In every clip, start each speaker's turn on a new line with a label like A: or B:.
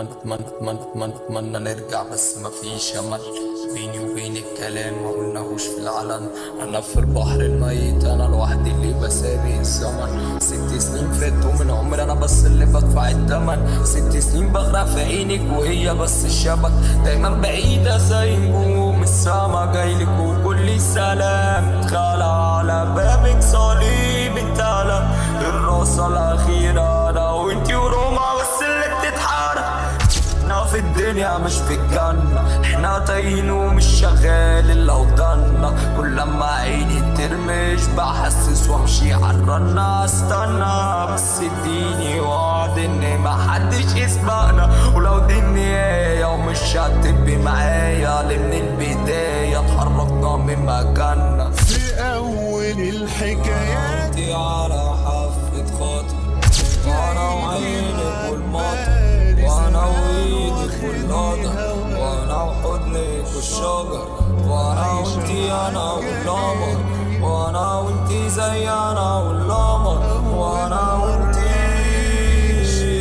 A: اتمنى نرجع بس مفيش امل. بيني وبين الكلام ما قلناهوش في العلن. انا في البحر الميت، انا لوحدي اللي بسابق الزمن. 6 سنين فاتوا من عمري انا بس اللي بدفع التمن. 6 سنين بغرق في عينك وهي بس الشبك. دايما بعيدة زي نجوم السما جايلك وكل سلام. اتخلع على بابك صليب التلم. الراسة الأخيرة أنا وانتي وروما بس اللي بتتحرك. احنا في الدنيا مش في الجنة. احنا تايهين ومش شغال الا قدامنا. كل لما عيني ترمش بحسس وامشي عالرنة. استنى بس اديني وعد ان محدش يسبقنا. ولو دي النهاية ومش هتبقي معايا لمن البداية اتحركنا من مكاننا.
B: في اول الحكايات
A: انتي على حافة خاطر وانا وعينك والمطر وانا وايدك والنضر وانا وحضنك والشجر وانا وانتي انا والقمر وانا وانتي زي انا والقمر وانا وانتي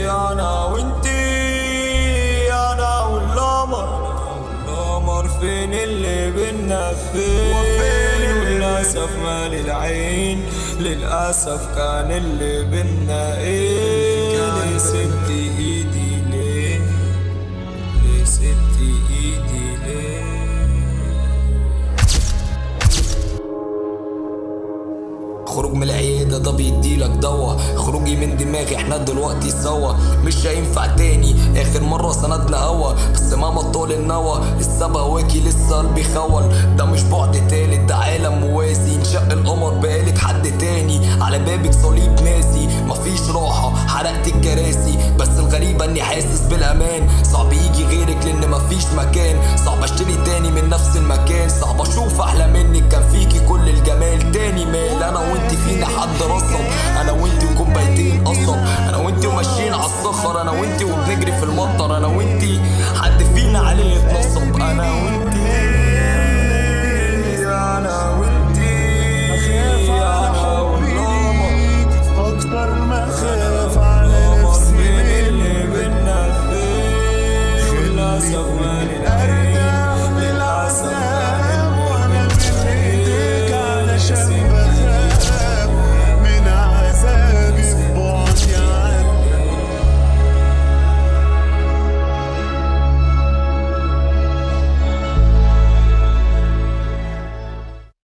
A: انا وانتي انا والقمر فين اللي بينا فين للأسف مال العين للأسف كان اللي بينا ليه سبتي ايدي ليه سبتي ايدي ليه. خروج من العيادة ده بيديلك دوا. خروجي من دماغي احنا دلوقتي سوا. مش هينفع تاني اخر مرة سندنا هوا. بس مهما طال النوى لسه بهواكي لسه قلبي خول. ده مش بعد تالت ده عالم موازي. انشق القمر بقالت حد تاني. على بابك صليب ناسي مفيش راحة حرقت الكراسي. بس الغريبة اني حاسس بالامان. صعب يجي غيرك لان مفيش مكان. صعب اشتري تاني من نفس المكان. صعب اشوف احلى منك كان فيكي كل الجمال. تاني مال انا وانت فينا حد رصب. انا وانت وكوبايتين قصب. انا وانت وماشيين عالصخر. انا وانت وبنجري في المطر. انا وانت